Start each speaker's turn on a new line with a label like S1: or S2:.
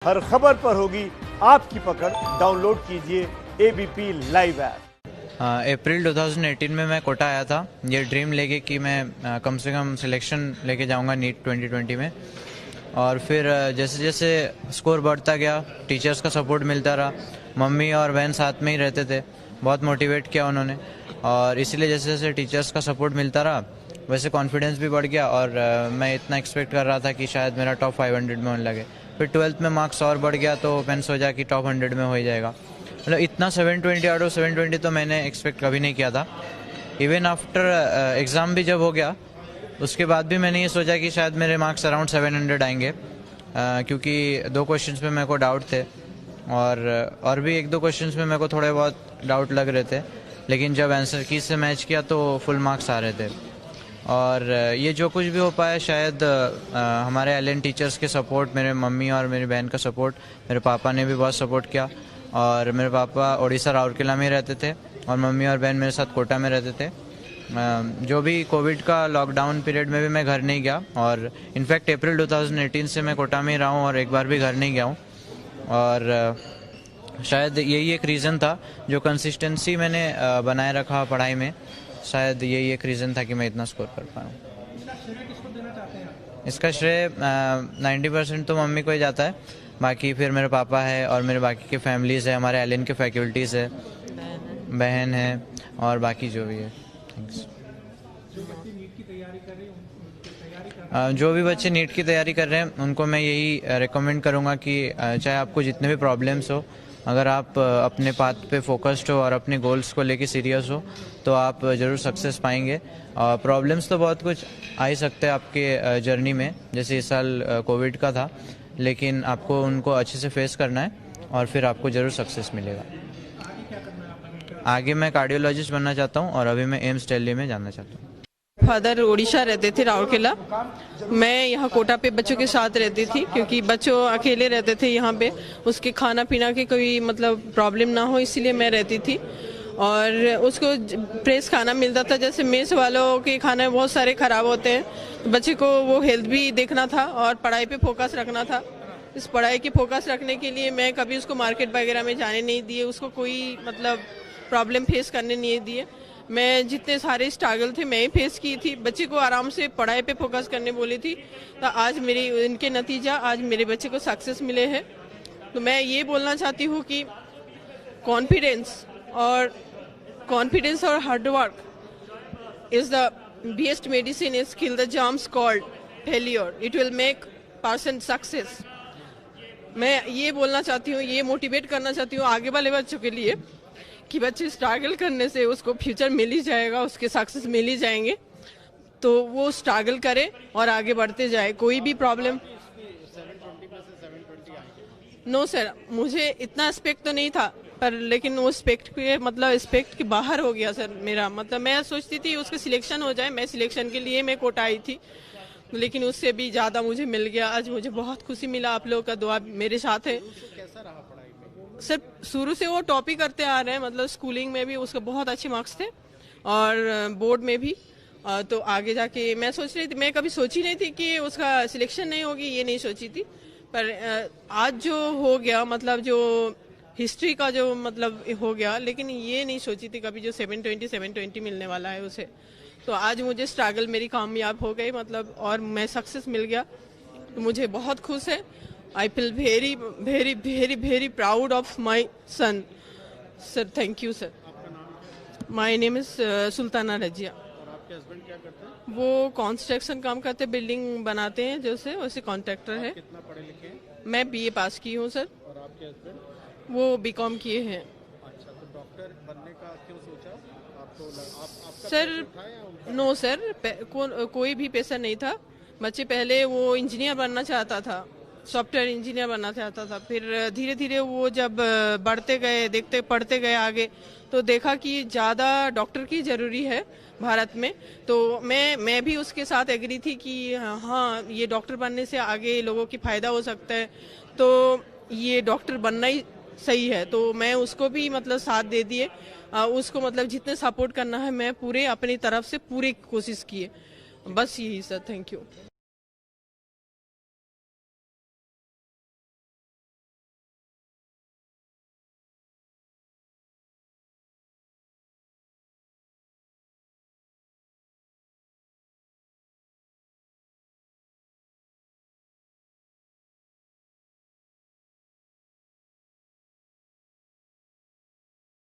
S1: हर खबर पर होगी आपकी पकड़। डाउनलोड कीजिए एबीपी लाइव ऐप।
S2: अप्रैल 2018 में मैं कोटा आया था ये ड्रीम लेके कि मैं कम से कम सिलेक्शन लेके जाऊंगा नीट 2020 में। और फिर जैसे जैसे स्कोर बढ़ता गया, टीचर्स का सपोर्ट मिलता रहा, मम्मी और बहन साथ में ही रहते थे, बहुत मोटिवेट किया उन्होंने। और इसीलिए जैसे जैसे टीचर्स का सपोर्ट मिलता रहा वैसे कॉन्फिडेंस भी बढ़ गया और मैं इतना एक्सपेक्ट कर रहा था कि शायद मेरा टॉप 500 में होने लगे। फिर 12th में मार्क्स और बढ़ गया तो मैंने सोचा कि टॉप 100 में हो ही जाएगा। मतलब इतना 720 आउट ऑफ 720 तो मैंने एक्सपेक्ट कभी नहीं किया था। इवन आफ्टर एग्ज़ाम भी जब हो गया उसके बाद भी मैंने ये सोचा कि शायद मेरे मार्क्स अराउंड 700 आएंगे, क्योंकि 2 क्वेश्चंस में मेरे को डाउट थे और भी 1-2 क्वेश्चंस में मेरे को थोड़े बहुत डाउट लग रहे थे, लेकिन जब आंसर की से मैच किया तो फुल मार्क्स आ रहे थे। और ये जो कुछ भी हो पाया शायद हमारे एलएन टीचर्स के सपोर्ट, मेरे मम्मी और मेरी बहन का सपोर्ट, मेरे पापा ने भी बहुत सपोर्ट किया। और मेरे पापा उड़ीसा राउरकेला में रहते थे और मम्मी और बहन मेरे साथ कोटा में रहते थे। जो भी कोविड का लॉकडाउन पीरियड में भी मैं घर नहीं गया और इनफैक्ट अप्रैल 2018 से मैं कोटा में ही रहा हूँ और एक बार भी घर नहीं गया हूँ। और शायद यही एक रीज़न था जो कंसिस्टेंसी मैंने बनाए रखा पढ़ाई में, शायद यही एक रीज़न था कि मैं इतना स्कोर कर पाया। इसका श्रेय 90% तो मम्मी को ही जाता है, बाकी फिर मेरे पापा है और मेरे बाकी के फैमिलीज़ है, हमारे एलएन के फैकल्टीज़ है, बहन है और बाकी जो भी है। थैंक्स। जो भी बच्चे नीट की तैयारी कर रहे हैं उनको मैं यही रिकमेंड करूँगा कि चाहे आपको जितने भी प्रॉब्लम्स हो, अगर आप अपने पाथ पे फोकस्ड हो और अपने गोल्स को लेके सीरियस हो तो आप ज़रूर सक्सेस पाएंगे। प्रॉब्लम्स तो बहुत कुछ आ ही सकते हैं आपके जर्नी में, जैसे इस साल कोविड का था, लेकिन आपको उनको अच्छे से फेस करना है और फिर आपको ज़रूर सक्सेस मिलेगा। आगे मैं कार्डियोलॉजिस्ट बनना चाहता हूँ और अभी मैं एम्स दिल्ली में जाना चाहता हूँ।
S3: फादर उड़ीसा रहते थे, राउरकेला। मैं यहाँ कोटा पे बच्चों के साथ रहती थी क्योंकि बच्चों अकेले रहते थे यहाँ पे, उसके खाना पीना की कोई मतलब प्रॉब्लम ना हो, इसीलिए मैं रहती थी। और उसको फ्रेश खाना मिलता था, जैसे मेस वालों के खाने बहुत सारे ख़राब होते हैं, तो बच्चे को वो हेल्थ भी देखना था और पढ़ाई पे फोकस रखना था। इस पढ़ाई की फोकस रखने के लिए मैं कभी उसको मार्केट वगैरह में जाने नहीं दिए, उसको कोई मतलब प्रॉब्लम फेस करने नहीं दिए। मैं जितने सारे स्ट्रगल थे मैं ही फेस की थी, बच्चे को आराम से पढ़ाई पे फोकस करने बोली थी, तो आज मेरी इनके नतीजा आज मेरे बच्चे को सक्सेस मिले हैं। तो मैं ये बोलना चाहती हूँ कि कॉन्फिडेंस और hard work is the best medicine is kill the germs called failure, it will make person success. मैं ये बोलना चाहती हूँ, ये मोटिवेट करना चाहती हूँ आगे वाले बच्चों के लिए कि बच्चे स्ट्रगल करने से उसको फ्यूचर मिल ही जाएगा, उसके सक्सेस मिल ही जाएंगे, तो वो स्ट्रगल करे और आगे बढ़ते जाए। कोई भी प्रॉब्लम नो सर, मुझे इतना एक्सपेक्ट तो नहीं था, पर लेकिन वो एक्सपेक्ट के बाहर हो गया सर मेरा। मतलब मैं सोचती थी उसका सिलेक्शन हो जाए, मैं सिलेक्शन के लिए मैं कोटा आई थी, लेकिन उससे भी ज़्यादा मुझे मिल गया। आज मुझे बहुत खुशी मिला, आप लोगों का दुआ मेरे साथ है। सर शुरू से वो टॉप ही करते आ रहे हैं, मतलब स्कूलिंग में भी उसके बहुत अच्छे मार्क्स थे और बोर्ड में भी। तो आगे जाके मैं सोच रही थी, मैं कभी सोची नहीं थी कि उसका सिलेक्शन नहीं होगी, ये नहीं सोची थी, पर आज जो हो गया, मतलब जो हिस्ट्री का जो मतलब हो गया, लेकिन ये नहीं सोची थी कभी जो 720 मिलने वाला है उसे। तो आज मुझे स्ट्रगल मेरी कामयाब हो गई, मतलब और मैं सक्सेस मिल गया, तो मुझे बहुत खुश है। I feel very, very, very, very proud of my son. Sir, thank you, sir. My name is Sultana Razia.
S4: और आपके हस्बैंड क्या करते हैं?
S3: वो कंस्ट्रक्शन काम करते हैं, बिल्डिंग बनाते हैं, जैसे वैसे कॉन्ट्रैक्टर है।
S4: कितना पढ़े लिखे हैं?
S3: मैं BA पास की हूँ सर।
S4: और आपके हस्बैंड?
S3: वो BCom किए हैं।
S4: अच्छा, तो डॉक्टर बनने का क्यों सोचा? आपका
S3: सर नो सर, कोई भी पैसा नहीं था। बच्चे पहले वो इंजीनियर बनना चाहता था, सॉफ्टवेयर इंजीनियर बनना चाहता था, फिर धीरे धीरे वो जब बढ़ते गए, देखते पढ़ते गए आगे, तो देखा कि ज़्यादा डॉक्टर की ज़रूरी है भारत में। तो मैं भी उसके साथ एग्री थी कि हाँ, ये डॉक्टर बनने से आगे लोगों की फ़ायदा हो सकता है, तो ये डॉक्टर बनना ही सही है। तो मैं उसको भी मतलब साथ दे दिए, उसको मतलब जितने सपोर्ट करना है मैं पूरे अपनी तरफ से पूरी कोशिश किए, बस यही सर। Thank you.